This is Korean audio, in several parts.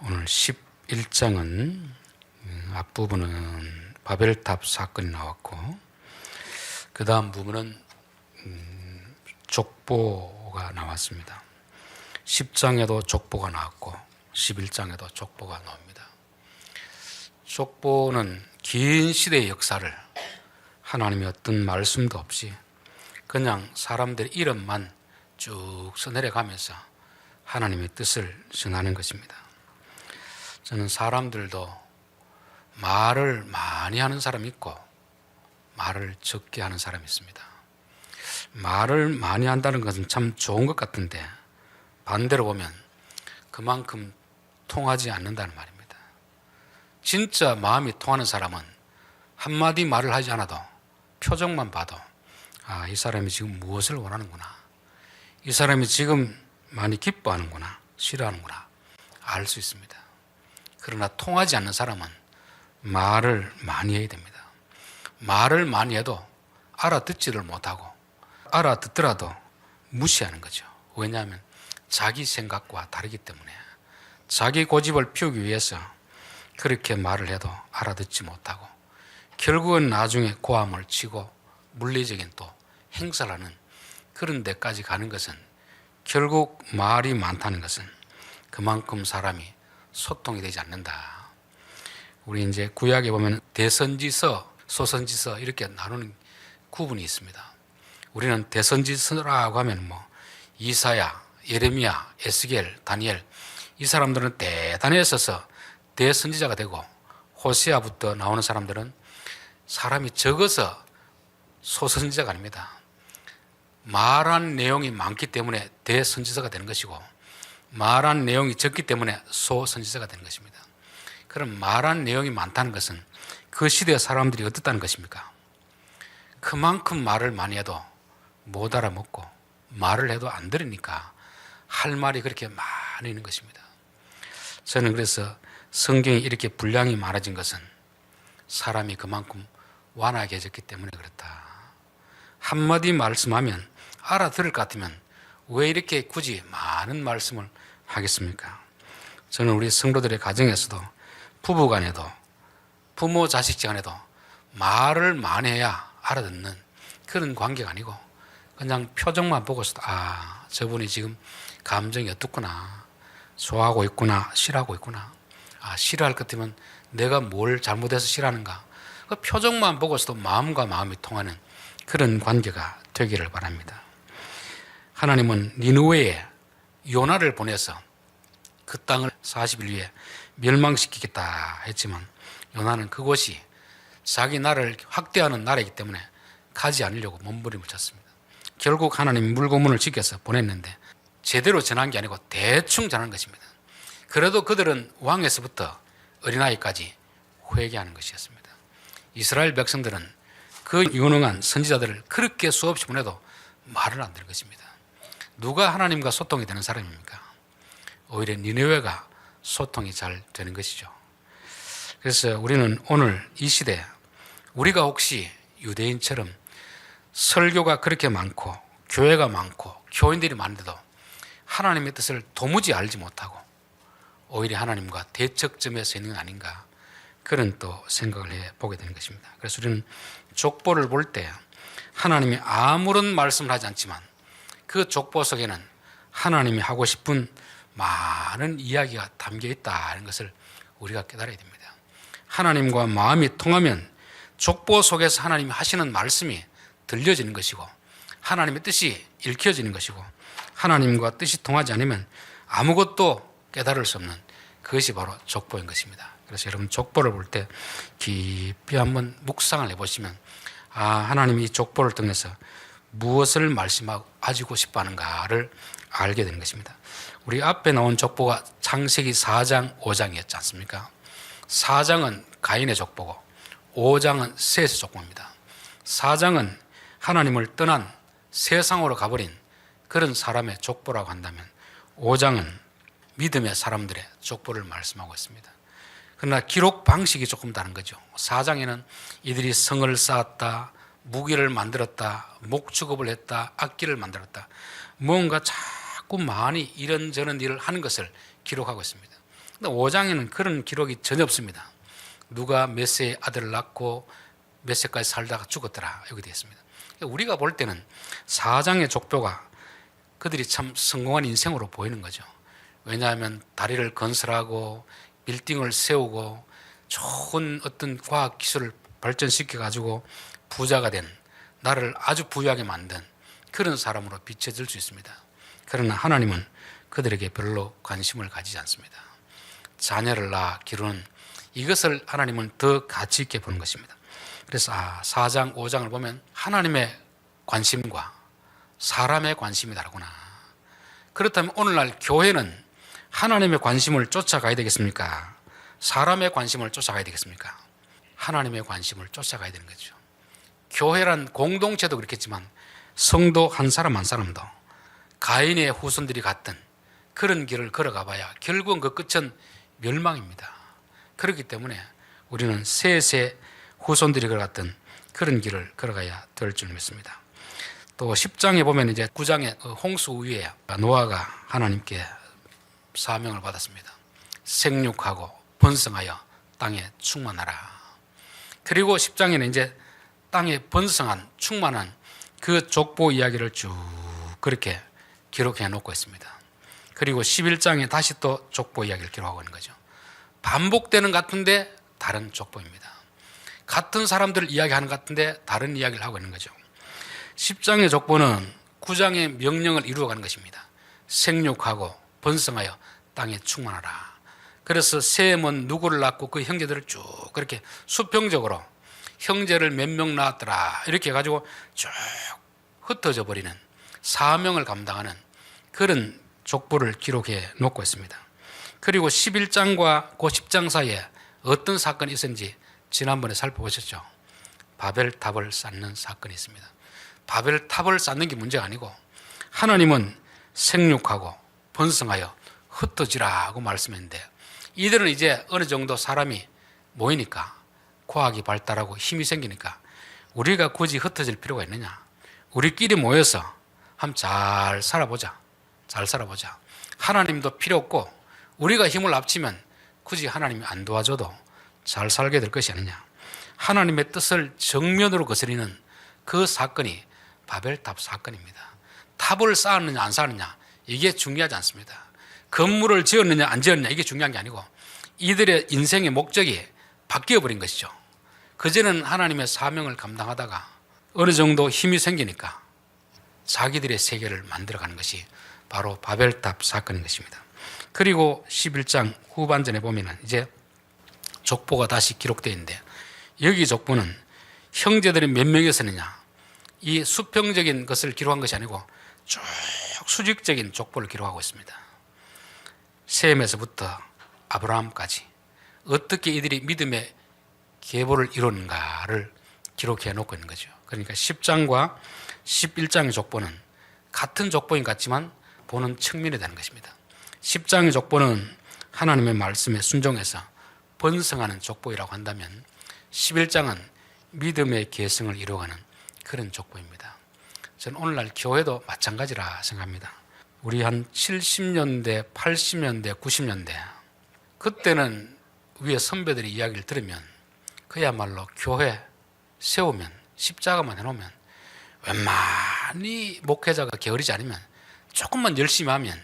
오늘 11장은 앞부분은 바벨탑 사건이 나왔고 그 다음 부분은 족보가 나왔습니다. 10장에도 족보가 나왔고 11장에도 족보가 나옵니다. 족보는 긴 시대의 역사를 하나님의 어떤 말씀도 없이 그냥 사람들의 이름만 쭉 써내려가면서 하나님의 뜻을 전하는 것입니다. 저는 사람들도 말을 많이 하는 사람이 있고 말을 적게 하는 사람이 있습니다. 말을 많이 한다는 것은 참 좋은 것 같은데 반대로 보면 그만큼 통하지 않는다는 말입니다. 진짜 마음이 통하는 사람은 한마디 말을 하지 않아도 표정만 봐도 이 사람이 지금 무엇을 원하는구나, 이 사람이 지금 많이 기뻐하는구나, 싫어하는구나 알 수 있습니다. 그러나 통하지 않는 사람은 말을 많이 해야 됩니다. 말을 많이 해도 알아듣지를 못하고 알아듣더라도 무시하는 거죠. 왜냐하면 자기 생각과 다르기 때문에 자기 고집을 피우기 위해서 그렇게 말을 해도 알아듣지 못하고 결국은 나중에 고함을 치고 물리적인 또 행사를 하는 그런 데까지 가는 것은 결국 말이 많다는 것은 그만큼 사람이 소통이 되지 않는다. 우리 이제 구약에 보면 대선지서, 소선지서 이렇게 나누는 구분이 있습니다. 우리는 대선지서라고 하면 이사야, 예레미야, 에스겔, 다니엘 이 사람들은 대단했어서 대선지자가 되고 호세아부터 나오는 사람들은 사람이 적어서 소선지자가 아닙니다. 말한 내용이 많기 때문에 대선지서가 되는 것이고 말한 내용이 적기 때문에 소선지서가 되는 것입니다. 그럼 말한 내용이 많다는 것은 그 시대의 사람들이 어떻다는 것입니까? 그만큼 말을 많이 해도 못 알아먹고 말을 해도 안 들으니까 할 말이 그렇게 많이 있는 것입니다. 저는 그래서 성경이 이렇게 분량이 많아진 것은 사람이 그만큼 완악해졌기 때문에 그렇다. 한마디 말씀하면 알아들을 것 같으면 왜 이렇게 굳이 많은 말씀을 하겠습니까? 저는 우리 성도들의 가정에서도 부부간에도 부모 자식간에도 말을 많이 해야 알아듣는 그런 관계가 아니고 그냥 표정만 보고서도 저분이 지금 감정이 어떻구나, 좋아하고 있구나, 싫어하고 있구나, 싫어할 것 같으면 내가 뭘 잘못해서 싫어하는가, 그 표정만 보고서도 마음과 마음이 통하는 그런 관계가 되기를 바랍니다. 하나님은 니느웨에 요나를 보내서 그 땅을 40일 후에 멸망시키겠다 했지만 요나는 그곳이 자기 나라를 확대하는 나라이기 때문에 가지 않으려고 몸부림을 쳤습니다. 결국 하나님이 물고문을 지켜서 보냈는데 제대로 전한 게 아니고 대충 전한 것입니다. 그래도 그들은 왕에서부터 어린아이까지 회개하는 것이었습니다. 이스라엘 백성들은 그 유능한 선지자들을 그렇게 수없이 보내도 말을 안 들은 것입니다. 누가 하나님과 소통이 되는 사람입니까? 오히려 니느웨가 소통이 잘 되는 것이죠. 그래서 우리는 오늘 이 시대 우리가 혹시 유대인처럼 설교가 그렇게 많고 교회가 많고 교인들이 많은데도 하나님의 뜻을 도무지 알지 못하고 오히려 하나님과 대척점에 서 있는 건 아닌가, 그런 또 생각을 해보게 되는 것입니다. 그래서 우리는 족보를 볼 때 하나님이 아무런 말씀을 하지 않지만 그 족보 속에는 하나님이 하고 싶은 많은 이야기가 담겨 있다는 것을 우리가 깨달아야 됩니다. 하나님과 마음이 통하면 족보 속에서 하나님이 하시는 말씀이 들려지는 것이고 하나님의 뜻이 읽혀지는 것이고 하나님과 뜻이 통하지 않으면 아무것도 깨달을 수 없는 그것이 바로 족보인 것입니다. 그래서 여러분 족보를 볼 때 깊이 한번 묵상을 해보시면 하나님이 이 족보를 통해서 무엇을 말씀하시고 싶어 하는가를 알게 되는 것입니다. 우리 앞에 나온 족보가 창세기 4장 5장이었지 않습니까? 4장은 가인의 족보고 5장은 셋의 족보입니다. 4장은 하나님을 떠난 세상으로 가버린 그런 사람의 족보라고 한다면 5장은 믿음의 사람들의 족보를 말씀하고 있습니다. 그러나 기록 방식이 조금 다른 거죠. 4장에는 이들이 성을 쌓았다, 무기를 만들었다, 목축업을 했다, 악기를 만들었다, 뭔가 자꾸 많이 이런저런 일을 하는 것을 기록하고 있습니다. 근데 5장에는 그런 기록이 전혀 없습니다. 누가 몇 세에 아들을 낳고 몇 세까지 살다가 죽었더라 여기 되어 있습니다. 우리가 볼 때는 4장의 족보가 그들이 참 성공한 인생으로 보이는 거죠. 왜냐하면 다리를 건설하고 빌딩을 세우고 좋은 어떤 과학 기술을 발전시켜 가지고 부자가 된, 나를 아주 부유하게 만든 그런 사람으로 비춰질 수 있습니다. 그러나 하나님은 그들에게 별로 관심을 가지지 않습니다. 자녀를 낳아 기르는 이것을 하나님은 더 가치 있게 보는 것입니다. 그래서 4장, 5장을 보면 하나님의 관심과 사람의 관심이 다르구나. 그렇다면 오늘날 교회는 하나님의 관심을 쫓아가야 되겠습니까? 사람의 관심을 쫓아가야 되겠습니까? 하나님의 관심을 쫓아가야 되는 거죠. 교회란 공동체도 그렇겠지만 성도 한 사람 한 사람도 가인의 후손들이 갔던 그런 길을 걸어가 봐야 결국은 그 끝은 멸망입니다. 그렇기 때문에 우리는 셋의 후손들이 걸어갔던 그런 길을 걸어가야 될 줄 믿습니다. 또 10장에 보면 이제 9장의 홍수 위에 노아가 하나님께 사명을 받았습니다. 생육하고 번성하여 땅에 충만하라. 그리고 10장에는 이제 땅에 번성한 충만한 그 족보 이야기를 쭉 그렇게 기록해 놓고 있습니다. 그리고 11장에 다시 또 족보 이야기를 기록하고 있는 거죠. 반복되는 것 같은데 다른 족보입니다. 같은 사람들 이야기하는 것 같은데 다른 이야기를 하고 있는 거죠. 10장의 족보는 9장의 명령을 이루어가는 것입니다. 생육하고 번성하여 땅에 충만하라. 그래서 셈은 누구를 낳고 그 형제들을 쭉 그렇게 수평적으로 형제를 몇 명 낳았더라 이렇게 해가지고 쭉 흩어져 버리는 사명을 감당하는 그런 족보를 기록해 놓고 있습니다. 그리고 11장과 그 10장 사이에 어떤 사건이 있었는지 지난번에 살펴보셨죠. 바벨탑을 쌓는 사건이 있습니다. 바벨탑을 쌓는 게 문제가 아니고 하나님은 생육하고 번성하여 흩어지라고 말씀했는데 이들은 이제 어느 정도 사람이 모이니까 과학이 발달하고 힘이 생기니까 우리가 굳이 흩어질 필요가 있느냐. 우리끼리 모여서 한번 잘 살아보자. 잘 살아보자. 하나님도 필요 없고 우리가 힘을 합치면 굳이 하나님이 안 도와줘도 잘 살게 될 것이 아니냐. 하나님의 뜻을 정면으로 거스리는 그 사건이 바벨탑 사건입니다. 탑을 쌓았느냐 안 쌓았느냐 이게 중요하지 않습니다. 건물을 지었느냐 안 지었느냐 이게 중요한 게 아니고 이들의 인생의 목적이 바뀌어버린 것이죠. 그전에는 하나님의 사명을 감당하다가 어느 정도 힘이 생기니까 자기들의 세계를 만들어가는 것이 바로 바벨탑 사건인 것입니다. 그리고 11장 후반전에 보면 이제 족보가 다시 기록되어 있는데 여기 족보는 형제들이 몇 명이었느냐 이 수평적인 것을 기록한 것이 아니고 쭉 수직적인 족보를 기록하고 있습니다. 셈에서부터 아브라함까지 어떻게 이들이 믿음의 계보를 이뤘는가를 기록해 놓고 있는 거죠. 그러니까 10장과 11장의 족보는 같은 족보인 것 같지만 보는 측면이 되는 것입니다. 10장의 족보는 하나님의 말씀에 순종해서 번성하는 족보이라고 한다면 11장은 믿음의 계승을 이루어가는 그런 족보입니다. 저는 오늘날 교회도 마찬가지라 생각합니다. 우리 한 70년대, 80년대, 90년대 그때는 위에 선배들의 이야기를 들으면 그야말로 교회 세우면 십자가만 해놓으면 웬만히 목회자가 게으르지 않으면 조금만 열심히 하면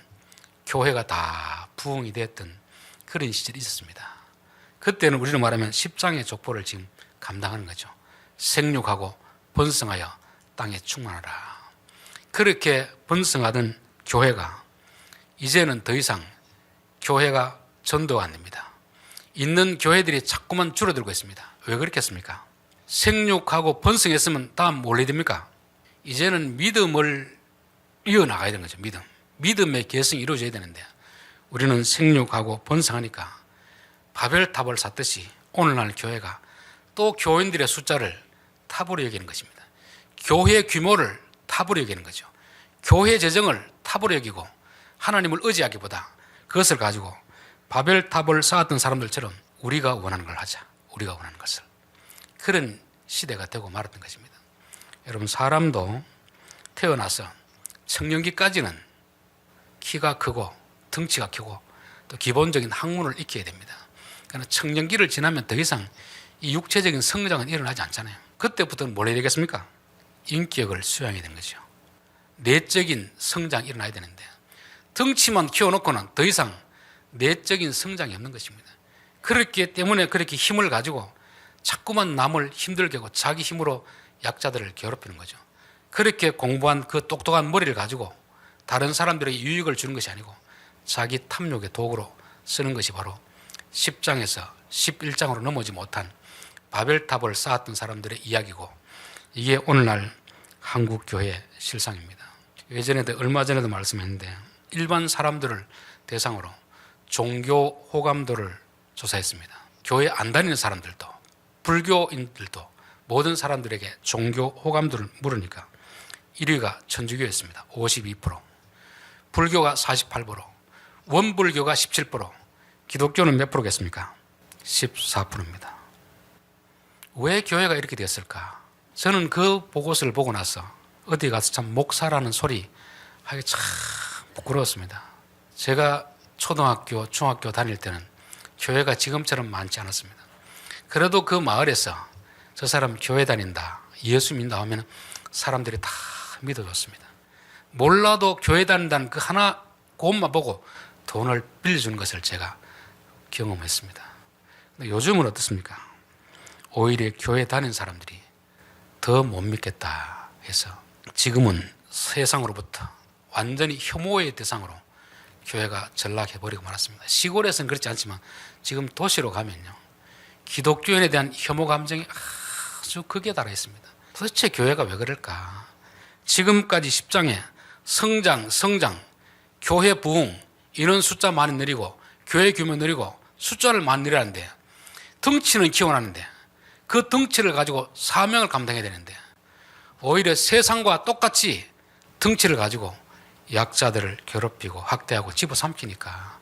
교회가 다 부흥이 됐던 그런 시절이 있었습니다. 그때는 우리로 말하면 10장의 족보를 지금 감당하는 거죠. 생육하고 번성하여 땅에 충만하라. 그렇게 번성하던 교회가 이제는 더 이상 교회가 전도가 안 됩니다. 있는 교회들이 자꾸만 줄어들고 있습니다. 왜 그렇겠습니까? 생육하고 번성했으면 다음 뭘 해야 됩니까? 이제는 믿음을 이어나가야 되는 거죠. 믿음의 계승이 이루어져야 되는데 우리는 생육하고 번성하니까 바벨탑을 쌓듯이 오늘날 교회가 또 교인들의 숫자를 탑으로 여기는 것입니다. 교회 규모를 탑으로 여기는 거죠. 교회 재정을 탑으로 여기고 하나님을 의지하기보다 그것을 가지고 바벨탑을 쌓았던 사람들처럼 우리가 원하는 걸 하자. 우리가 원하는 것을. 그런 시대가 되고 말았던 것입니다. 여러분 사람도 태어나서 청년기까지는 키가 크고 덩치가 크고 또 기본적인 학문을 익혀야 됩니다. 그러나 청년기를 지나면 더 이상 이 육체적인 성장은 일어나지 않잖아요. 그때부터는 뭘 해야 되겠습니까? 인격을 수양해야 되는 거죠. 내적인 성장이 일어나야 되는데 덩치만 키워놓고는 더 이상 내적인 성장이 없는 것입니다. 그렇기 때문에 그렇게 힘을 가지고 자꾸만 남을 힘들게 하고 자기 힘으로 약자들을 괴롭히는 거죠. 그렇게 공부한 그 똑똑한 머리를 가지고 다른 사람들에게 유익을 주는 것이 아니고 자기 탐욕의 도구로 쓰는 것이 바로 10장에서 11장으로 넘어오지 못한 바벨탑을 쌓았던 사람들의 이야기고, 이게 오늘날 한국 교회의 실상입니다. 예전에도 얼마 전에도 말씀했는데 일반 사람들을 대상으로 종교 호감도를 조사했습니다. 교회 안 다니는 사람들도 불교인들도 모든 사람들에게 종교 호감도를 물으니까 1위가 천주교였습니다. 52%, 불교가 48%, 원불교가 17%, 기독교는 몇 프로겠습니까? 14%입니다. 왜 교회가 이렇게 됐을까? 저는 그 보고서를 보고 나서 어디 가서 참 목사라는 소리 하기 참 부끄러웠습니다. 제가 초등학교, 중학교 다닐 때는 교회가 지금처럼 많지 않았습니다. 그래도 그 마을에서 저 사람 교회 다닌다, 예수 믿는다 하면 사람들이 다 믿어줬습니다. 몰라도 교회 다닌다는 그 하나 그것만 보고 돈을 빌려주는 것을 제가 경험했습니다. 근데 요즘은 어떻습니까? 오히려 교회 다니는 사람들이 더 못 믿겠다 해서 지금은 세상으로부터 완전히 혐오의 대상으로 교회가 전락해버리고 말았습니다. 시골에서는 그렇지 않지만 지금 도시로 가면요, 기독교인에 대한 혐오 감정이 아주 극에 달해 있습니다. 도대체 교회가 왜 그럴까? 지금까지 10장에 성장, 교회 부흥, 인원 숫자 많이 늘리고 교회 규모 늘리고 숫자를 많이 늘리는데 덩치는 키워놨는데 그 덩치를 가지고 사명을 감당해야 되는데 오히려 세상과 똑같이 덩치를 가지고 약자들을 괴롭히고 학대하고 집어삼키니까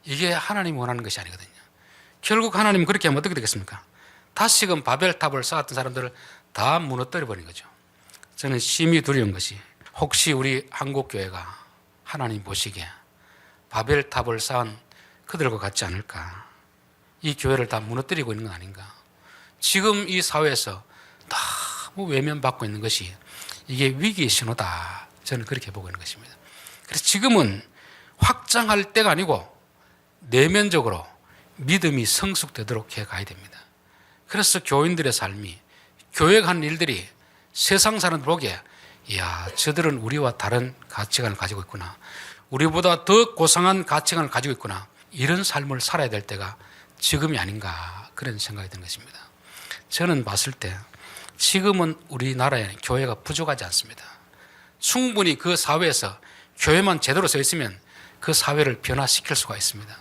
이게 하나님이 원하는 것이 아니거든요. 결국 하나님은 그렇게 하면 어떻게 되겠습니까? 다시금 바벨탑을 쌓았던 사람들을 다 무너뜨려 버린 거죠. 저는 심히 두려운 것이 혹시 우리 한국교회가 하나님 보시기에 바벨탑을 쌓은 그들과 같지 않을까? 이 교회를 다 무너뜨리고 있는 건 아닌가? 지금 이 사회에서 너무 외면받고 있는 것이 이게 위기의 신호다. 저는 그렇게 보고 있는 것입니다. 그래서 지금은 확장할 때가 아니고 내면적으로 믿음이 성숙되도록 해가야 됩니다. 그래서 교인들의 삶이, 교회가 하는 일들이 세상 사람들 보기에 이야, 저들은 우리와 다른 가치관을 가지고 있구나, 우리보다 더 고상한 가치관을 가지고 있구나, 이런 삶을 살아야 될 때가 지금이 아닌가, 그런 생각이 드는 것입니다. 저는 봤을 때 지금은 우리나라에 교회가 부족하지 않습니다. 충분히 그 사회에서 교회만 제대로 서 있으면 그 사회를 변화시킬 수가 있습니다.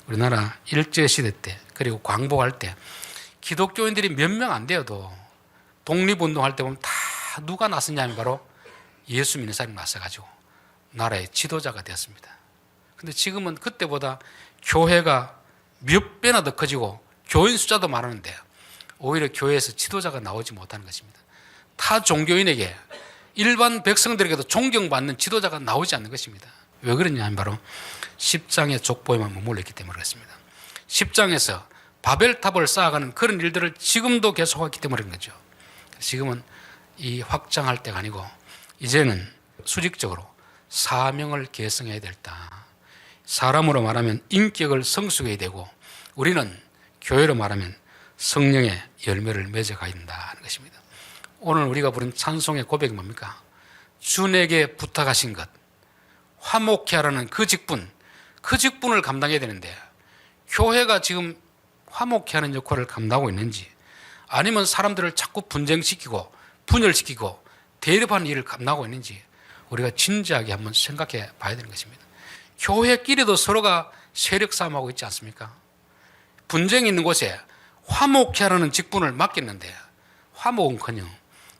우리나라 일제시대 때 그리고 광복할 때 기독교인들이 몇 명 안 되어도 독립운동할 때 보면 다 누가 나섰냐 하면 바로 예수 믿는 사람이 나서가지고 나라의 지도자가 되었습니다. 근데 지금은 그때보다 교회가 몇 배나 더 커지고 교인 숫자도 많았는데 오히려 교회에서 지도자가 나오지 못하는 것입니다. 타 종교인에게, 일반 백성들에게도 존경받는 지도자가 나오지 않는 것입니다. 왜 그러냐 하면 바로 10장의 족보에만 머물러 있기 때문에 그렇습니다. 10장에서 바벨탑을 쌓아가는 그런 일들을 지금도 계속하기 때문에 그런 거죠. 지금은 이 확장할 때가 아니고 이제는 수직적으로 사명을 계승해야 될다. 사람으로 말하면 인격을 성숙해야 되고 우리는 교회로 말하면 성령의 열매를 맺어가야 된다는 것입니다. 오늘 우리가 부른 찬송의 고백이 뭡니까? 주에게 부탁하신 것, 화목케 하라는 그 직분을 감당해야 되는데 교회가 지금 화목케 하는 역할을 감당하고 있는지 아니면 사람들을 자꾸 분쟁시키고 분열시키고 대립하는 일을 감당하고 있는지 우리가 진지하게 한번 생각해 봐야 되는 것입니다. 교회끼리도 서로가 세력 싸움하고 있지 않습니까? 분쟁이 있는 곳에 화목케 하라는 직분을 맡겼는데 화목은커녕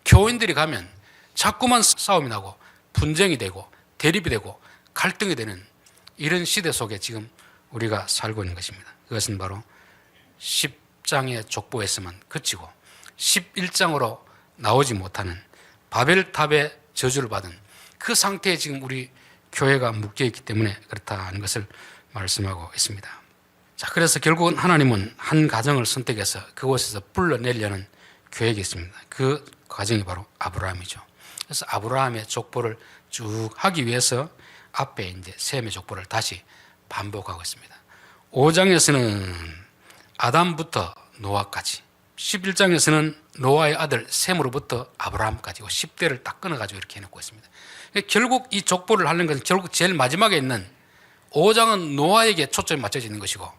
교인들이 가면 자꾸만 싸움이 나고 분쟁이 되고 대립이 되고 갈등이 되는 이런 시대 속에 지금 우리가 살고 있는 것입니다. 그것은 바로 10장의 족보에서만 그치고 11장으로 나오지 못하는 바벨탑의 저주를 받은 그 상태에 지금 우리 교회가 묶여있기 때문에 그렇다는 것을 말씀하고 있습니다. 자, 그래서 결국은 하나님은 한 가정을 선택해서 그곳에서 불러내려는 계획이 있습니다. 그 가정이 바로 아브라함이죠. 그래서 아브라함의 족보를 쭉 하기 위해서 앞에 이제 셈의 족보를 다시 반복하고 있습니다. 5장에서는 아담부터 노아까지, 11장에서는 노아의 아들 셈으로부터 아브라함까지 10대를 딱 끊어가지고 이렇게 해놓고 있습니다. 결국 이 족보를 하는 것은 결국 제일 마지막에 있는 5장은 노아에게 초점이 맞춰져 있는 것이고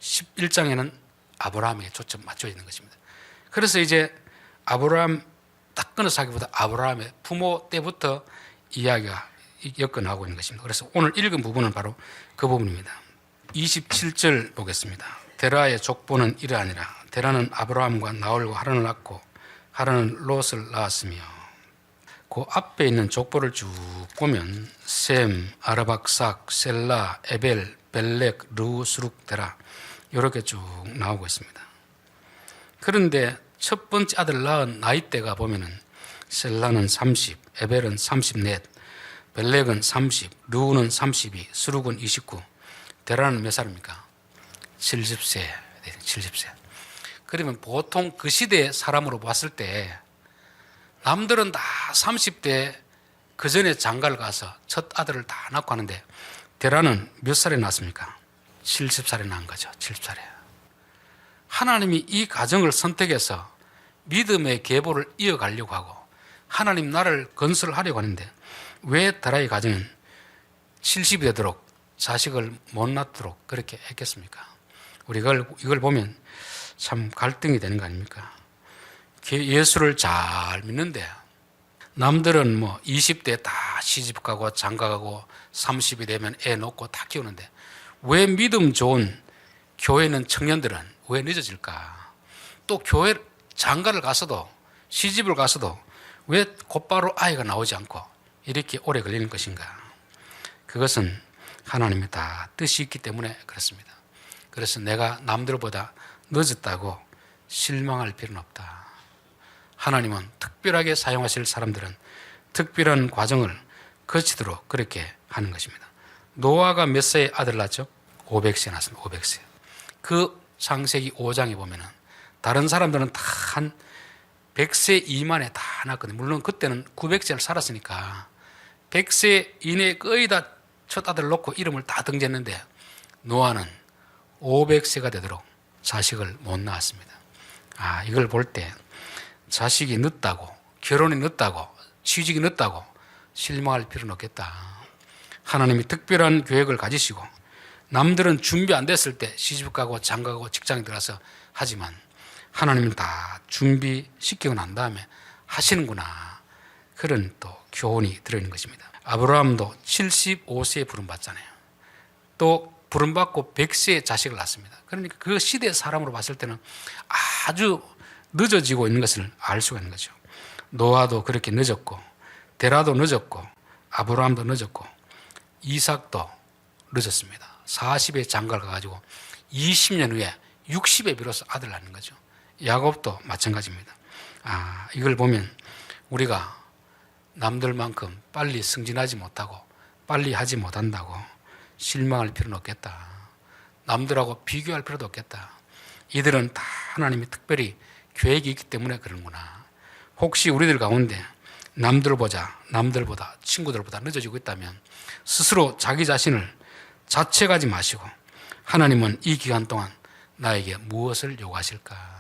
11장에는 아브라함에게 초점이 맞춰져 있는 것입니다. 그래서 이제 아브라함 딱 끊어서 하기보다 아브라함의 부모 때부터 이야기가 엮어나가고 있는 것입니다. 그래서 오늘 읽은 부분은 바로 그 부분입니다. 27절 보겠습니다. 데라의 족보는 이러하니라. 데라는 아브라함과 나홀과 하란을 낳고 하란은 롯을 낳았으며, 그 앞에 있는 족보를 쭉 보면 셈, 아르박삭, 셀라, 에벨, 벨렉, 르, 수룩, 데라 이렇게 쭉 나오고 있습니다. 그런데 첫 번째 아들 낳은 나이대가 보면은 셀라는 30, 에벨은 34, 벨렉은 30, 르는 32, 수룩은 29, 데라는 몇 살입니까? 70세. 70세. 그러면 보통 그 시대의 사람으로 봤을 때 남들은 다 30대 그 전에 장가를 가서 첫 아들을 다 낳고 하는데 데라는 몇 살에 낳았습니까? 70살에 낳은 거죠. 70살에. 하나님이 이 가정을 선택해서 믿음의 계보를 이어가려고 하고 하나님 나라를 건설하려고 하는데 왜 데라의 가정은 70이 되도록 자식을 못 낳도록 그렇게 했겠습니까? 우리가 이걸 보면 참 갈등이 되는 거 아닙니까? 예수를 잘 믿는데 남들은 뭐 20대 다 시집가고 장가가고 30이 되면 애 놓고 다 키우는데 왜 믿음 좋은 교회는 청년들은 왜 늦어질까? 또 교회 장가를 가서도 시집을 가서도 왜 곧바로 아이가 나오지 않고 이렇게 오래 걸리는 것인가? 그것은 하나님의 다 뜻이 있기 때문에 그렇습니다. 그래서 내가 남들보다 늦었다고 실망할 필요는 없다. 하나님은 특별하게 사용하실 사람들은 특별한 과정을 거치도록 그렇게 하는 것입니다. 노아가 몇 세에 아들 낳았죠? 500세에 낳았습니다. 500세. 그 창세기 5장에 보면은 다른 사람들은 다 한 100세 이만에 다 낳았거든요. 물론 그때는 900세를 살았으니까 100세 이내에 거의 다 첫 아들을 놓고 이름을 다 등재했는데 노아는 500세가 되도록 자식을 못 낳았습니다. 이걸 볼 때 자식이 늦다고, 결혼이 늦다고, 취직이 늦다고 실망할 필요는 없겠다. 하나님이 특별한 계획을 가지시고 남들은 준비 안 됐을 때 시집가고 장가가고 직장에 들어가서 하지만 하나님은 다 준비시키고 난 다음에 하시는구나. 그런 또 교훈이 들어있는 것입니다. 아브라함도 75세에 부름받잖아요. 또 부름받고 100세에 자식을 낳습니다. 그러니까 그 시대의 사람으로 봤을 때는 아주 늦어지고 있는 것을 알 수가 있는 거죠. 노아도 그렇게 늦었고 데라도 늦었고 아브라함도 늦었고 이삭도 늦었습니다. 40에 장가를 가가지고 20년 후에 60에 비로소 아들을 낳는 거죠. 야곱도 마찬가지입니다. 이걸 보면 우리가 남들만큼 빨리 승진하지 못하고 빨리 하지 못한다고 실망할 필요는 없겠다. 남들하고 비교할 필요도 없겠다. 이들은 다 하나님이 특별히 계획이 있기 때문에 그런구나. 혹시 우리들 가운데 남들보다 친구들보다 늦어지고 있다면 스스로 자기 자신을 자책하지 마시고 하나님은 이 기간 동안 나에게 무엇을 요구하실까?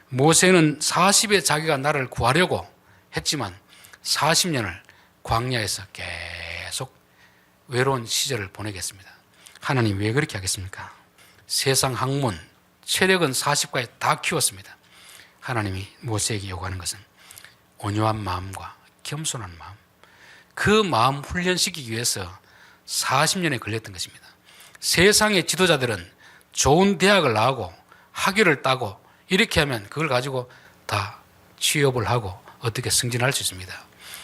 모세는 40에 자기가 나를 구하려고 했지만 40년을 광야에서 계속 외로운 시절을 보내겠습니다. 하나님 왜 그렇게 하겠습니까? 세상 학문, 체력은 40까지 다 키웠습니다. 하나님이 모세에게 요구하는 것은 온유한 마음과 겸손한 마음, 그 마음 훈련시키기 위해서 40년에 걸렸던 것입니다. 세상의 지도자들은 좋은 대학을 나오고 학위를 따고 이렇게 하면 그걸 가지고 다 취업을 하고 어떻게 승진할 수 있습니다.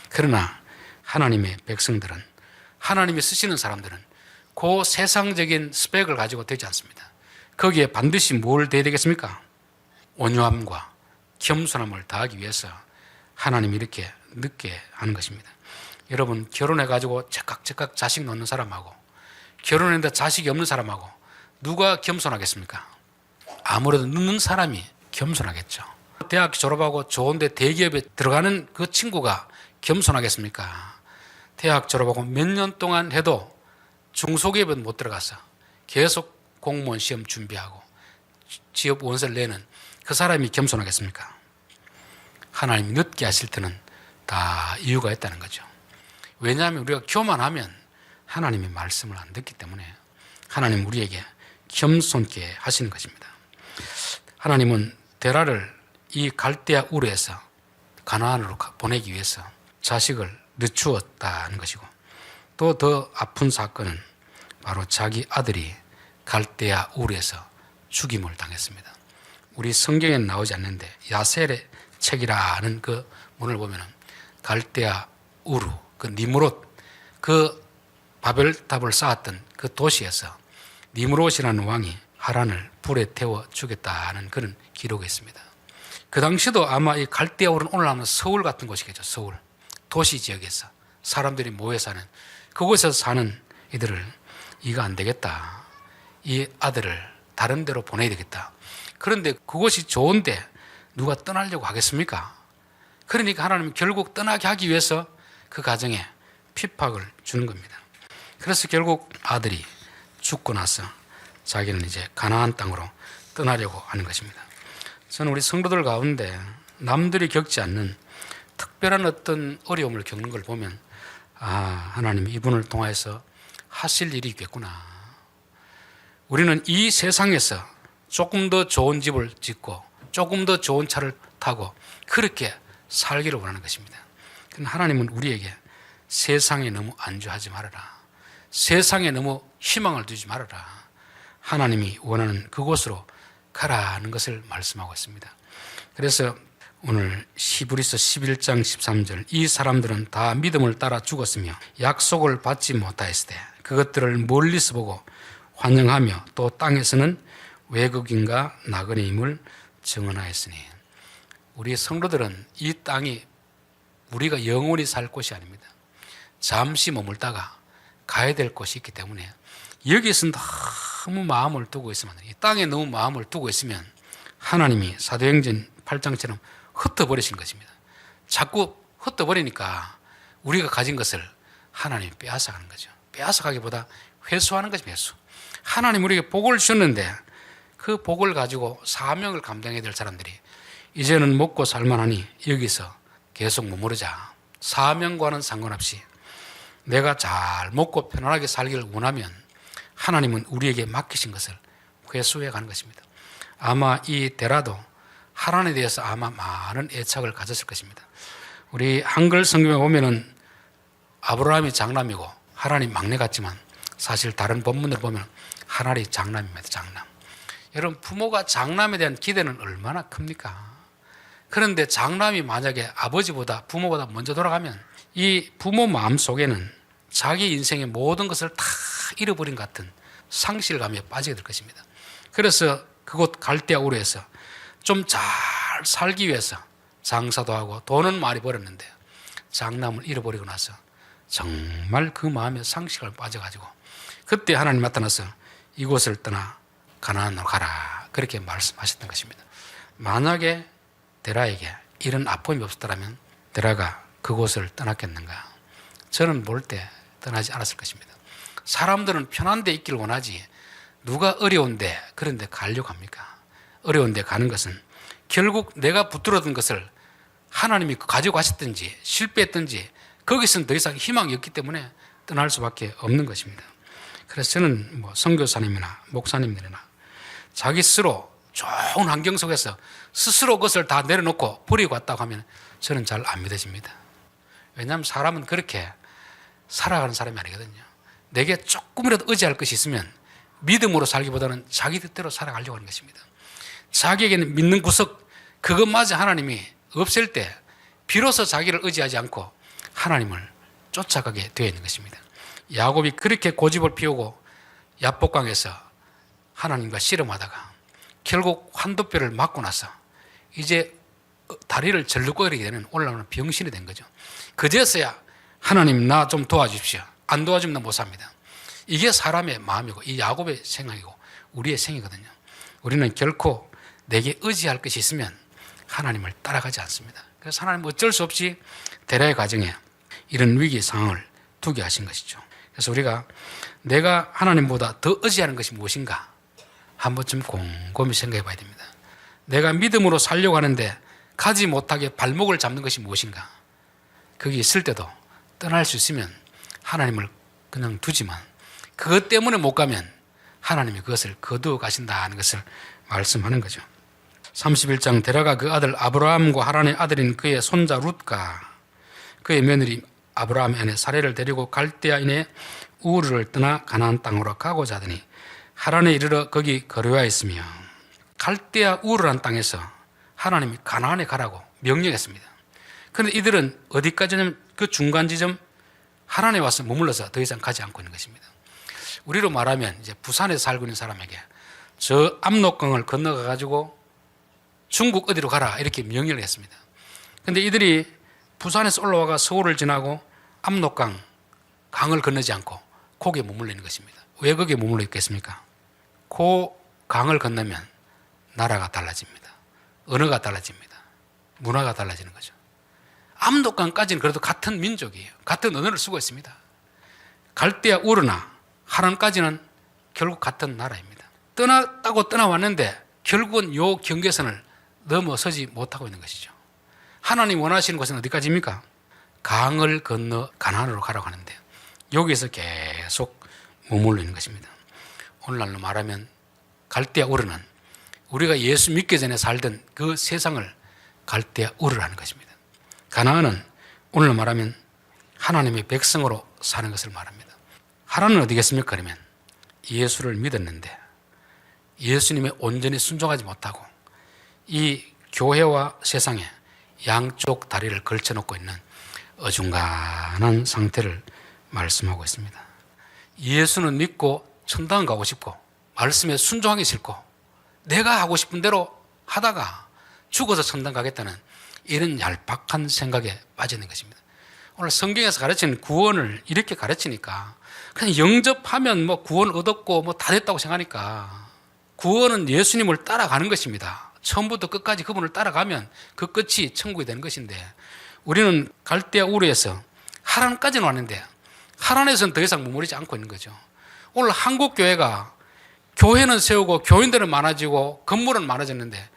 그러나 하나님의 백성들은, 하나님이 쓰시는 사람들은 그 세상적인 스펙을 가지고 되지 않습니다. 거기에 반드시 뭘 돼야 되겠습니까? 온유함과 겸손함을 다하기 위해서 하나님이 이렇게 늦게 하는 것입니다. 여러분 결혼해가지고 제깍제깍 자식 낳는 사람하고 결혼했는데 자식이 없는 사람하고 누가 겸손하겠습니까? 아무래도 늦는 사람이 겸손하겠죠. 대학 졸업하고 좋은데 대기업에 들어가는 그 친구가 겸손하겠습니까? 대학 졸업하고 몇 년 동안 해도 중소기업은 못 들어가서 계속 공무원 시험 준비하고 취업 원서를 내는 그 사람이 겸손하겠습니까? 하나님이 늦게 하실 때는 다 이유가 있다는 거죠. 왜냐하면 우리가 교만하면 하나님의 말씀을 안 듣기 때문에 하나님 우리에게 겸손케 하시는 것입니다. 하나님은 데라를 이 갈대아 우르에서 가나안으로 보내기 위해서 자식을 늦추었다는 것이고, 또 더 아픈 사건은 바로 자기 아들이 갈대아 우르에서 죽임을 당했습니다. 우리 성경에는 나오지 않는데 야셀의 책이라는 그 문을 보면은 갈대아 우르, 그 니므롯, 그 바벨탑을 쌓았던 그 도시에서 니므롯이라는 왕이 하란을 불에 태워 죽였다는 그런 기록이 있습니다. 그 당시도 아마 이 갈대아 우르는 오늘 하면 서울 같은 곳이겠죠. 서울 도시 지역에서 사람들이 모여 사는 그곳에서 사는 이들을 이가 안 되겠다, 이 아들을 다른 데로 보내야 되겠다. 그런데 그곳이 좋은데 누가 떠나려고 하겠습니까? 그러니까 하나님은 결국 떠나게 하기 위해서 그 가정에 핍박을 주는 겁니다. 그래서 결국 아들이 죽고 나서 자기는 이제 가나안 땅으로 떠나려고 하는 것입니다. 저는 우리 성도들 가운데 남들이 겪지 않는 특별한 어떤 어려움을 겪는 걸 보면 하나님이 이분을 통해서 하실 일이 있겠구나. 우리는 이 세상에서 조금 더 좋은 집을 짓고 조금 더 좋은 차를 타고 그렇게 살기를 원하는 것입니다. 그런데 하나님은 우리에게 세상에 너무 안주하지 말아라, 세상에 너무 희망을 두지 말아라, 하나님이 원하는 그곳으로 가라는 것을 말씀하고 있습니다. 그래서 오늘 히브리서 11장 13절, 이 사람들은 다 믿음을 따라 죽었으며 약속을 받지 못하였을 때 그것들을 멀리서 보고 환영하며 또 땅에서는 외국인과 나그네임을 증언하였으니, 우리 성도들은 이 땅이 우리가 영원히 살 곳이 아닙니다. 잠시 머물다가 가야 될 곳이 있기 때문에 여기서 너무 마음을 두고 있으면, 이 땅에 너무 마음을 두고 있으면 하나님이 사도행전 8장처럼 흩어버리신 것입니다. 자꾸 흩어버리니까 우리가 가진 것을 하나님이 빼앗아가는 거죠. 빼앗아가기보다 회수하는 것이 회수. 하나님 우리에게 복을 주셨는데 그 복을 가지고 사명을 감당해야 될 사람들이 이제는 먹고 살만하니 여기서 계속 머무르자. 사명과는 상관없이 내가 잘 먹고 편안하게 살기를 원하면 하나님은 우리에게 맡기신 것을 회수해 가는 것입니다. 아마 이 데라도 하란에 대해서 아마 많은 애착을 가졌을 것입니다. 우리 한글 성경에 보면은 아브라함이 장남이고 하란이 막내 같지만 사실 다른 본문을 보면 하란이 장남입니다. 장남. 여러분, 부모가 장남에 대한 기대는 얼마나 큽니까? 그런데 장남이 만약에 아버지보다 부모보다 먼저 돌아가면 이 부모 마음 속에는 자기 인생의 모든 것을 다 잃어버린 것 같은 상실감에 빠지게 될 것입니다. 그래서 그곳 갈대아 우르에서 좀 잘 살기 위해서 장사도 하고 돈은 많이 벌었는데 장남을 잃어버리고 나서 정말 그 마음에 상실감에 빠져가지고 그때 하나님 나타나서 이곳을 떠나 가나안으로 가라, 그렇게 말씀하셨던 것입니다. 만약에 데라에게 이런 아픔이 없었다면 데라가 그곳을 떠났겠는가? 저는 볼 때 떠나지 않았을 것입니다. 사람들은 편한 데 있기를 원하지 누가 어려운데 그런 데 가려고 합니까? 어려운 데 가는 것은 결국 내가 붙들어둔 것을 하나님이 가지고 가셨든지 실패했든지 거기서는 더 이상 희망이 없기 때문에 떠날 수밖에 없는 것입니다. 그래서 저는 선교사님이나 목사님들이나 자기 스스로 좋은 환경 속에서 스스로 그것을 다 내려놓고 버리고 왔다고 하면 저는 잘 안 믿어집니다. 왜냐하면 사람은 그렇게 살아가는 사람이 아니거든요. 내게 조금이라도 의지할 것이 있으면 믿음으로 살기보다는 자기 뜻대로 살아가려고 하는 것입니다. 자기에게는 믿는 구석 그것마저 하나님이 없앨 때 비로소 자기를 의지하지 않고 하나님을 쫓아가게 되어 있는 것입니다. 야곱이 그렇게 고집을 피우고 야복강에서 하나님과 씨름하다가 결국 환도뼈를 맞고 나서 이제 다리를 절룩거리게 되는 올라오는 병신이 된 거죠. 그제서야 하나님 나 좀 도와주십시오. 안 도와주면 나 못 삽니다. 이게 사람의 마음이고 이 야곱의 생각이고 우리의 생이거든요. 우리는 결코 내게 의지할 것이 있으면 하나님을 따라가지 않습니다. 그래서 하나님은 어쩔 수 없이 데려의 과정에 이런 위기 상황을 두게 하신 것이죠. 그래서 우리가 내가 하나님보다 더 의지하는 것이 무엇인가 한 번쯤 곰곰이 생각해 봐야 됩니다. 내가 믿음으로 살려고 하는데 가지 못하게 발목을 잡는 것이 무엇인가. 그게 있을 때도 떠날 수 있으면 하나님을 그냥 두지만 그것 때문에 못 가면 하나님이 그것을 거두어 가신다는 것을 말씀하는 거죠. 31장 데라가 그 아들 아브라함과 하란의 아들인 그의 손자 룻과 그의 며느리 아브라함의 아내 사레를 데리고 갈대아인의 우르를 떠나 가나안 땅으로 가고자 하더니 하란에 이르러 거기 거류하였으며 갈대아 우르란 땅에서 하나님이 가나안에 가라고 명령했습니다. 그런데 이들은 어디까지냐면 그 중간 지점 하란에 와서 머물러서 더 이상 가지 않고 있는 것입니다. 우리로 말하면 이제 부산에 살고 있는 사람에게 저 압록강을 건너가 가지고 중국 어디로 가라 이렇게 명령을 했습니다. 그런데 이들이 부산에서 올라와가 서울을 지나고 압록강 강을 건너지 않고 거기에 머물러 있는 것입니다. 왜 거기에 머물러 있겠습니까? 그 강을 건너면 나라가 달라집니다. 언어가 달라집니다. 문화가 달라지는 거죠. 압록강까지는 그래도 같은 민족이에요. 같은 언어를 쓰고 있습니다. 갈대아 우르나 하란까지는 결국 같은 나라입니다. 떠났다고 떠나왔는데 결국은 요 경계선을 넘어서지 못하고 있는 것이죠. 하나님 원하시는 곳은 어디까지입니까? 강을 건너 가나안으로 가라고 하는데 여기서 계속 머물러 있는 것입니다. 오늘날로 말하면 갈대아 우르는 우리가 예수 믿기 전에 살던 그 세상을 갈대아 우르라는 것입니다. 가나안은 오늘로 말하면 하나님의 백성으로 사는 것을 말합니다. 하란은 어디겠습니까? 그러면 예수를 믿었는데 예수님의 온전히 순종하지 못하고 이 교회와 세상에 양쪽 다리를 걸쳐놓고 있는 어중간한 상태를 말씀하고 있습니다. 예수는 믿고 천당 가고 싶고 말씀에 순종하기 싫고 내가 하고 싶은 대로 하다가 죽어서 천당 가겠다는 이런 얄팍한 생각에 빠지는 것입니다. 오늘 성경에서 가르치는 구원을 이렇게 가르치니까 그냥 영접하면 뭐 구원 얻었고 뭐 다 됐다고 생각하니까 구원은 예수님을 따라가는 것입니다. 처음부터 끝까지 그분을 따라가면 그 끝이 천국이 되는 것인데 우리는 갈대아 우르에서 하란까지는 왔는데 하란에서는 더 이상 머무르지 않고 있는 거죠. 오늘 한국 교회가 교회는 세우고 교인들은 많아지고 건물은 많아졌는데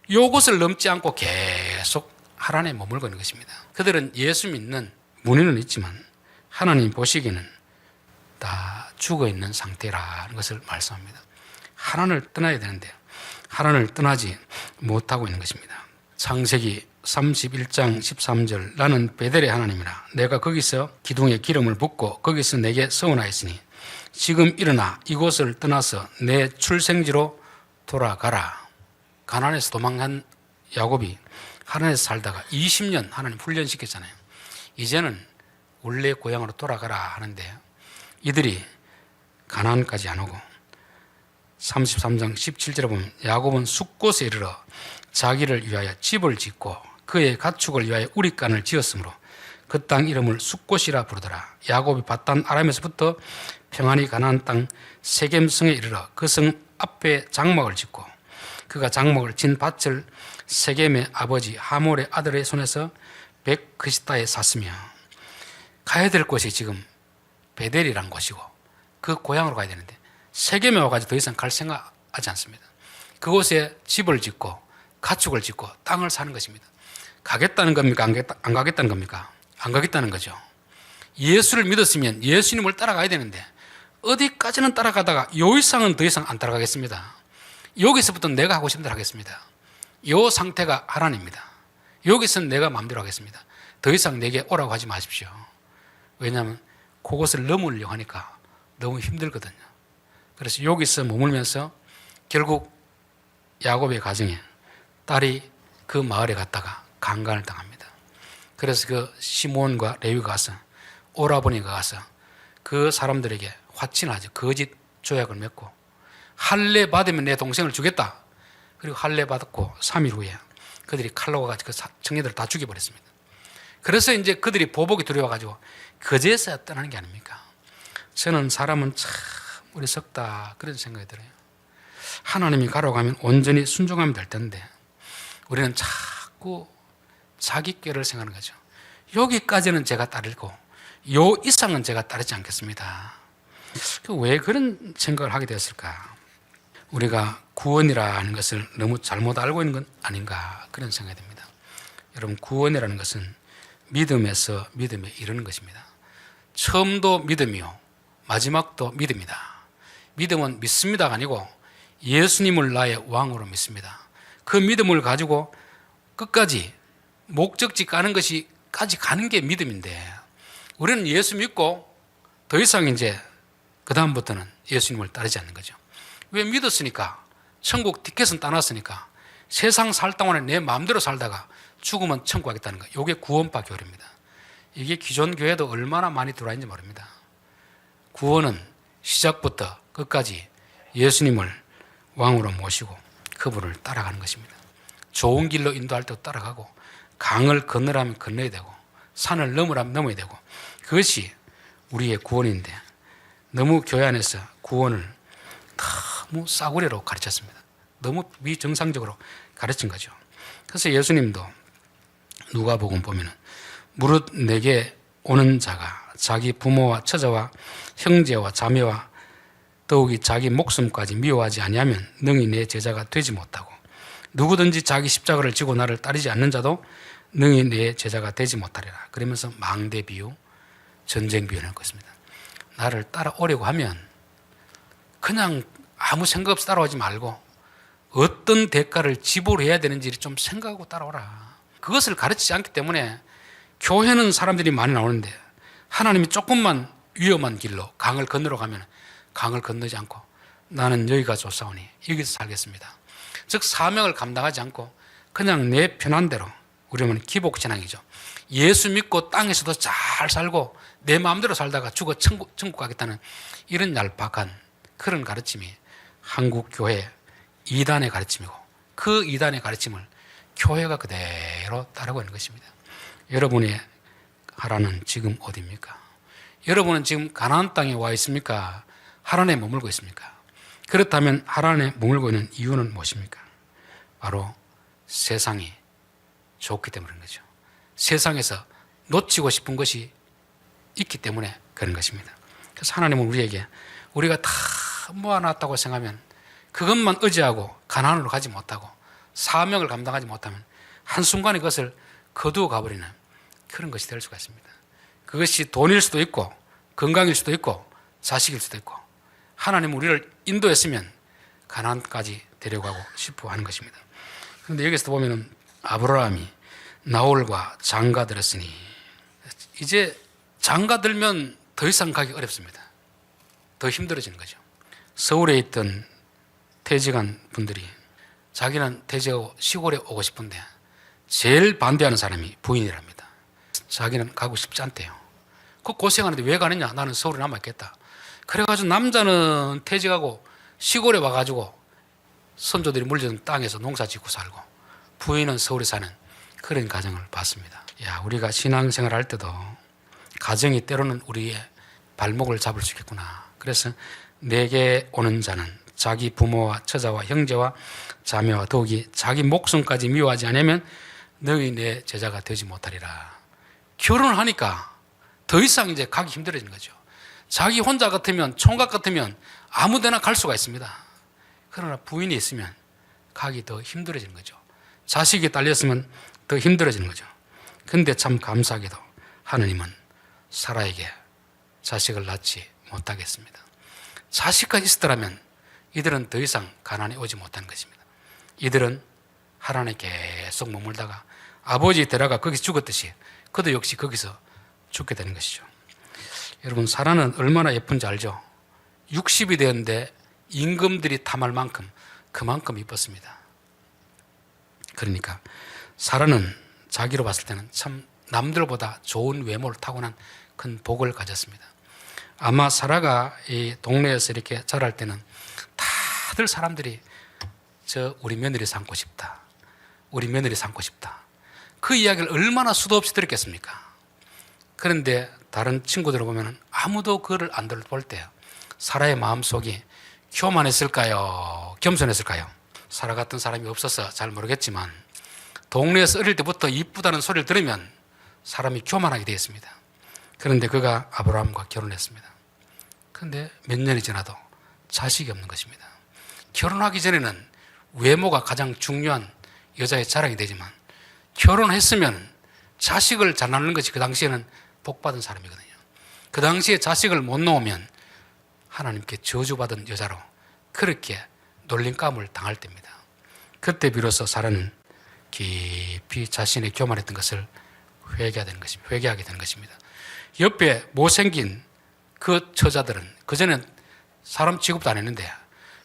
이곳을 넘지 않고 계속 하란에 머물고 있는 것입니다. 그들은 예수 믿는 문의는 있지만 하나님 보시기에는 다 죽어 있는 상태라는 것을 말씀합니다. 하란을 떠나야 되는데 하란을 떠나지 못하고 있는 것입니다. 창세기 31장 13절 나는 베델의 하나님이라 내가 거기서 기둥에 기름을 붓고 거기서 내게 서원하였으니 지금 일어나 이곳을 떠나서 내 출생지로 돌아가라. 가나안에서 도망한 야곱이 하란에서 살다가 20년 하나님 훈련시켰잖아요. 이제는 원래 고향으로 돌아가라 하는데 이들이 가나안까지 안 오고 33장 17절에 보면 야곱은 숫곳에 이르러 자기를 위하여 집을 짓고 그의 가축을 위하여 우리간을 지었으므로 그 땅 이름을 숫곳이라 부르더라. 야곱이 밧단 아람에서부터 평안히 가나안 땅 세겜성에 이르러 그 성 앞에 장막을 짓고 그가 장막을 진 밭을 세겜의 아버지 하몰의 아들의 손에서 백크시다에 샀으며 가야 될 곳이 지금 베델이란 곳이고 그 고향으로 가야 되는데 세겜에 와가지고 더 이상 갈 생각하지 않습니다. 그곳에 집을 짓고 가축을 짓고 땅을 사는 것입니다. 가겠다는 겁니까? 안 가겠다는 겁니까? 안 가겠다는 거죠. 예수를 믿었으면 예수님을 따라가야 되는데 어디까지는 따라가다가 요 이상은 더 이상 안 따라가겠습니다. 여기서부터 내가 하고 싶은 대로 하겠습니다. 요 상태가 하나님입니다. 여기서는 내가 마음대로 하겠습니다. 더 이상 내게 오라고 하지 마십시오. 왜냐하면 그곳을 넘으려고 하니까 너무 힘들거든요. 그래서 여기서 머물면서 결국 야곱의 가정에 딸이 그 마을에 갔다가 강간을 당합니다. 그래서 그 시몬과 레위가 가서 오라버니가 가서 그 사람들에게 화친하죠. 거짓 조약을 맺고 할례 받으면 내 동생을 주겠다. 그리고 할례 받았고 3일 후에 그들이 칼로 가지고 그 청년들을 다 죽여버렸습니다. 그래서 이제 그들이 보복이 두려워가지고 그제서야 떠나는 게 아닙니까? 저는 사람은 참 어리석다 그런 생각이 들어요. 하나님이 가라고 하면 온전히 순종하면 될 텐데 우리는 자꾸 자기 꾀를 생각하는 거죠. 여기까지는 제가 따르고 요 이상은 제가 따르지 않겠습니다. 왜 그런 생각을 하게 되었을까? 우리가 구원이라는 것을 너무 잘못 알고 있는 건 아닌가 그런 생각이 듭니다. 여러분, 구원이라는 것은 믿음에서 믿음에 이르는 것입니다. 처음도 믿음이요 마지막도 믿음이다. 믿음은 믿습니다가 아니고 예수님을 나의 왕으로 믿습니다. 그 믿음을 가지고 끝까지 목적지 가는 것이까지 가는 게 믿음인데 우리는 예수 믿고 더 이상 이제 그 다음부터는 예수님을 따르지 않는 거죠. 왜? 믿었으니까, 천국 티켓은 따놨으니까 세상 살 동안에 내 마음대로 살다가 죽으면 천국 가겠다는 거. 이게 구원파 교리입니다. 이게 기존 교회도 얼마나 많이 들어와 있는지 모릅니다. 구원은 시작부터 끝까지 예수님을 왕으로 모시고 그분을 따라가는 것입니다. 좋은 길로 인도할 때도 따라가고 강을 건너라면 건너야 되고 산을 넘으라면 넘어야 되고 그것이 우리의 구원인데 너무 교회 안에서 구원을 너무 싸구려로 가르쳤습니다. 너무 비정상적으로 가르친 거죠. 그래서 예수님도 누가복음 보면은 무릇 내게 오는 자가 자기 부모와 처자와 형제와 자매와 더욱이 자기 목숨까지 미워하지 아니하면 능히 내 제자가 되지 못하고 누구든지 자기 십자가를 지고 나를 따르지 않는 자도 능히 내 제자가 되지 못하리라. 그러면서 망대 비유, 전쟁 비유를 하고 있습니다. 나를 따라오려고 하면 그냥 아무 생각 없이 따라오지 말고 어떤 대가를 지불해야 되는지를 좀 생각하고 따라오라. 그것을 가르치지 않기 때문에 교회는 사람들이 많이 나오는데 하나님이 조금만 위험한 길로 강을 건너러 가면 강을 건너지 않고 나는 여기가 좋사오니 여기서 살겠습니다. 즉 사명을 감당하지 않고 그냥 내 편한 대로, 우리는 기복신앙이죠. 예수 믿고 땅에서도 잘 살고 내 마음대로 살다가 죽어 천국 가겠다는 이런 얄팍한 그런 가르침이 한국 교회 이단의 가르침이고 그 이단의 가르침을 교회가 그대로 따르고 있는 것입니다. 여러분의 하나는 지금 어디입니까? 여러분은 지금 가나안 땅에 와 있습니까? 하란에 머물고 있습니까? 그렇다면 하란에 머물고 있는 이유는 무엇입니까? 바로 세상이 좋기 때문인 거죠. 세상에서 놓치고 싶은 것이 있기 때문에 그런 것입니다. 그래서 하나님은 우리에게 우리가 다 모아놨다고 생각하면 그것만 의지하고 가나안으로 가지 못하고 사명을 감당하지 못하면 한순간에 그것을 거두어 가버리는 그런 것이 될 수가 있습니다. 그것이 돈일 수도 있고 건강일 수도 있고 자식일 수도 있고 하나님은 우리를 인도했으면 가나안까지 데려가고 싶어 하는 것입니다. 그런데 여기서 보면은 아브라함이 나홀과 장가 들었으니 이제 장가 들면 더 이상 가기 어렵습니다. 더 힘들어지는 거죠. 서울에 있던 퇴직한 분들이 자기는 퇴직하고 시골에 오고 싶은데 제일 반대하는 사람이 부인이랍니다. 자기는 가고 싶지 않대요. 그 고생하는데 왜 가느냐? 나는 서울에 남아있겠다. 그래가지고 남자는 퇴직하고 시골에 와가지고 선조들이 물려준 땅에서 농사 짓고 살고 부인은 서울에 사는 그런 가정을 봤습니다. 야, 우리가 신앙생활 할 때도 가정이 때로는 우리의 발목을 잡을 수 있겠구나. 그래서 내게 오는 자는 자기 부모와 처자와 형제와 자매와 더욱이 자기 목숨까지 미워하지 않으면 너희 내 제자가 되지 못하리라. 결혼을 하니까 더 이상 이제 가기 힘들어지는 거죠. 자기 혼자 같으면 총각 같으면 아무 데나 갈 수가 있습니다. 그러나 부인이 있으면 가기 더 힘들어지는 거죠. 자식이 딸렸으면 더 힘들어지는 거죠. 근데 참 감사하게도 하느님은 사라에게 자식을 낳지 못하겠습니다. 자식까지 있었더라면 이들은 더 이상 가나안에 오지 못하는 것입니다. 이들은 하란에 계속 머물다가 아버지 데려가 거기서 죽었듯이 그도 역시 거기서 죽게 되는 것이죠. 여러분, 사라는 얼마나 예쁜지 알죠? 60이 되었는데 임금들이 탐할 만큼 그만큼 이뻤습니다. 그러니까 사라는 자기로 봤을 때는 참 남들보다 좋은 외모를 타고난 큰 복을 가졌습니다. 아마 사라가 이 동네에서 이렇게 자랄 때는 다들 사람들이 우리 며느리 삼고 싶다. 우리 며느리 삼고 싶다. 그 이야기를 얼마나 수도 없이 들었겠습니까? 그런데 다른 친구들을 보면 아무도 그를 안 돌볼 때 사라의 마음속이 교만했을까요? 겸손했을까요? 사라 같은 사람이 없어서 잘 모르겠지만 동네에서 어릴 때부터 이쁘다는 소리를 들으면 사람이 교만하게 되었습니다. 그런데 그가 아브라함과 결혼했습니다. 그런데 몇 년이 지나도 자식이 없는 것입니다. 결혼하기 전에는 외모가 가장 중요한 여자의 자랑이 되지만 결혼했으면 자식을 잘 낳는 것이 그 당시에는 복받은 사람이거든요. 그 당시에 자식을 못 낳으면 하나님께 저주받은 여자로 그렇게 놀림감을 당할 때입니다. 그때 비로소 사라는 깊이 자신의 교만했던 것을 회개하게 되는 것입니다. 옆에 못생긴 그 처자들은 그전엔 사람 취급도 안 했는데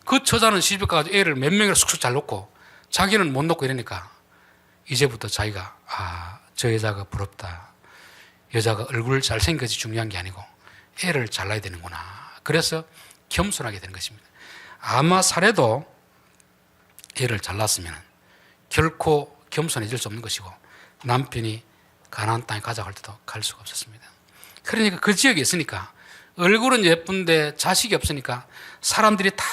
그 처자는 시집 가가지고 애를 몇 명이나 쑥쑥 잘 놓고 자기는 못 놓고 이러니까 이제부터 자기가 저 여자가 부럽다. 여자가 얼굴 잘생긴 것이 중요한 게 아니고 애를 잘 낳아야 되는구나. 그래서 겸손하게 되는 것입니다. 아마 사례도 애를 잘 낳았으면 결코 겸손해질 수 없는 것이고 남편이 가나안 땅에 가자고 할 때도 갈 수가 없었습니다. 그러니까 그 지역에 있으니까 얼굴은 예쁜데 자식이 없으니까 사람들이 다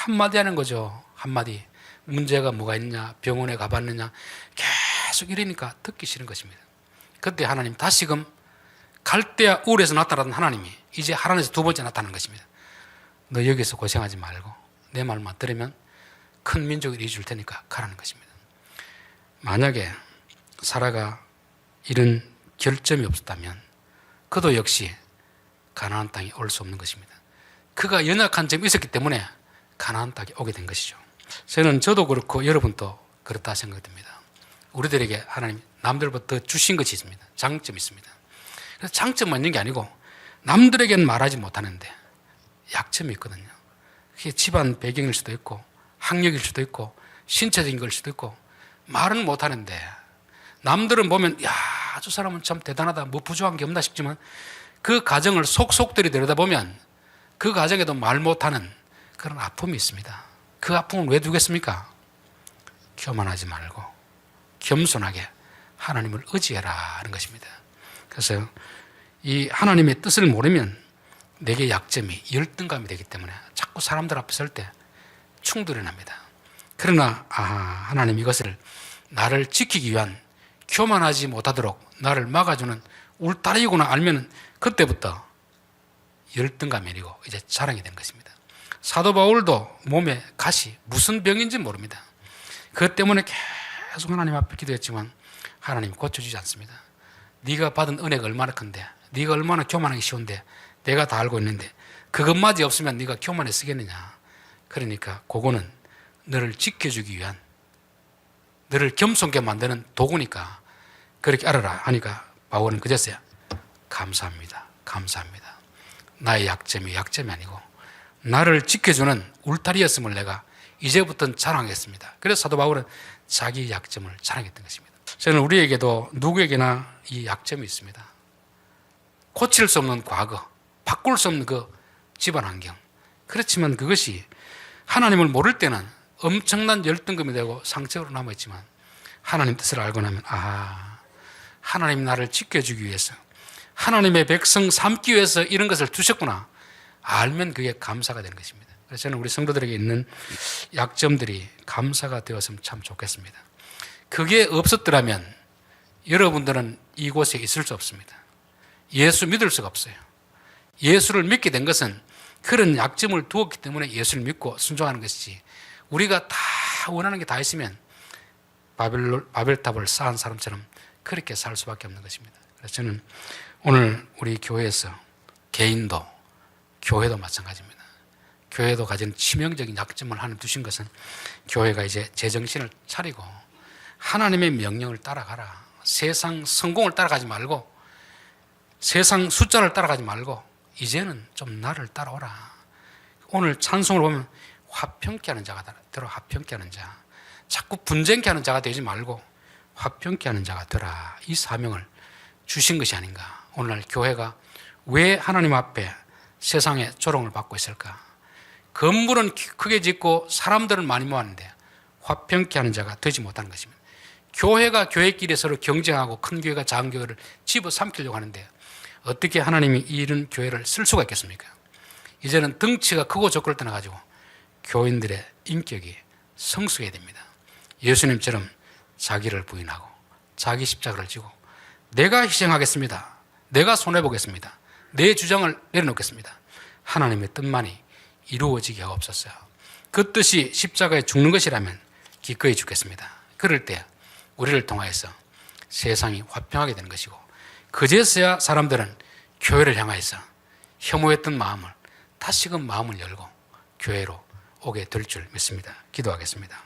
한마디 하는 거죠. 한마디. 문제가 뭐가 있냐, 병원에 가봤느냐, 계속 이러니까 듣기 싫은 것입니다. 그때 하나님 다시금 갈대아 울에서 나타나던 하나님이 이제 하란에서 두 번째 나타나는 것입니다. 너 여기서 고생하지 말고 내 말만 들으면 큰 민족을 이뤄줄 테니까 가라는 것입니다. 만약에 사라가 이런 결점이 없었다면 그도 역시 가나안 땅에 올 수 없는 것입니다. 그가 연약한 점이 있었기 때문에 가나안 땅에 오게 된 것이죠. 저도 그렇고 여러분도 그렇다 생각됩니다. 우리들에게 하나님 남들보다 더 주신 것이 있습니다. 장점이 있습니다. 그래서 장점만 있는 게 아니고 남들에게는 말하지 못하는데 약점이 있거든요. 그게 집안 배경일 수도 있고 학력일 수도 있고 신체적인 걸 수도 있고 말은 못하는데 남들은 보면 저 사람은 참 대단하다, 뭐 부족한 게 없나 싶지만 그 가정을 속속들이 들여다보면 그 가정에도 말 못하는 그런 아픔이 있습니다. 그 아픔을 왜 두겠습니까? 교만하지 말고 겸손하게 하나님을 의지해라 하는 것입니다. 그래서 이 하나님의 뜻을 모르면 내게 약점이 열등감이 되기 때문에 자꾸 사람들 앞에 설 때 충돌이 납니다. 그러나 하나님 이것을 나를 지키기 위한 교만하지 못하도록 나를 막아주는 울타리구나 알면 그때부터 열등감이 아니고 이제 자랑이 되는 것입니다. 사도 바울도 몸에 가시 무슨 병인지 모릅니다. 그것 때문에 계속 하나님 앞에 기도했지만 하나님 고쳐주지 않습니다. 네가 받은 은혜가 얼마나 큰데, 네가 얼마나 교만하기 쉬운데 내가 다 알고 있는데 그것마저 없으면 네가 교만에 쓰겠느냐. 그러니까 그거는 너를 지켜주기 위한, 너를 겸손하게 만드는 도구니까 그렇게 알아라 하니까 바울은 그제서야 감사합니다. 감사합니다. 나의 약점이 아니고 나를 지켜주는 울타리였음을 내가 이제부터는 자랑하겠습니다. 그래서 사도 바울은 자기 약점을 자랑했던 것입니다. 저는 우리에게도 누구에게나 이 약점이 있습니다. 고칠 수 없는 과거, 바꿀 수 없는 그 집안 환경. 그렇지만 그것이 하나님을 모를 때는 엄청난 열등감이 되고 상처로 남아있지만 하나님 뜻을 알고 나면 하나님 나를 지켜주기 위해서, 하나님의 백성 삼기 위해서 이런 것을 두셨구나 알면 그게 감사가 되는 것입니다. 그래서 저는 우리 성도들에게 있는 약점들이 감사가 되었으면 참 좋겠습니다. 그게 없었더라면 여러분들은 이곳에 있을 수 없습니다. 예수 믿을 수가 없어요. 예수를 믿게 된 것은 그런 약점을 두었기 때문에 예수를 믿고 순종하는 것이지, 우리가 다 원하는 게 다 있으면 바벨탑을 쌓은 사람처럼 그렇게 살 수밖에 없는 것입니다. 그래서 저는 오늘 우리 교회에서 개인도 교회도 마찬가지입니다. 교회도 가진 치명적인 약점을 하나 두신 것은 교회가 이제 제정신을 차리고 하나님의 명령을 따라가라. 세상 성공을 따라가지 말고 세상 숫자를 따라가지 말고 이제는 좀 나를 따라오라. 오늘 찬송을 보면 화평케 하는 자가 되라. 화평케 하는 자. 자꾸 분쟁케 하는 자가 되지 말고 화평케 하는 자가 되라. 이 사명을 주신 것이 아닌가. 오늘날 교회가 왜 하나님 앞에 세상에 조롱을 받고 있을까? 건물은 크게 짓고 사람들은 많이 모았는데 화평케 하는 자가 되지 못하는 것입니다. 교회가 교회끼리 서로 경쟁하고 큰 교회가 작은 교회를 집어삼키려고 하는데 어떻게 하나님이 이런 교회를 쓸 수가 있겠습니까? 이제는 덩치가 크고 적고를 떠나가지고 교인들의 인격이 성숙해야 됩니다. 예수님처럼 자기를 부인하고 자기 십자가를 지고 내가 희생하겠습니다. 내가 손해보겠습니다. 내 주장을 내려놓겠습니다. 하나님의 뜻만이 이루어지게 하옵소서. 그 뜻이 십자가에 죽는 것이라면 기꺼이 죽겠습니다. 그럴 때 우리를 통하여서 세상이 화평하게 되는 것이고, 그제서야 사람들은 교회를 향하여서 혐오했던 마음을 다시금 마음을 열고 교회로 오게 될 줄 믿습니다. 기도하겠습니다.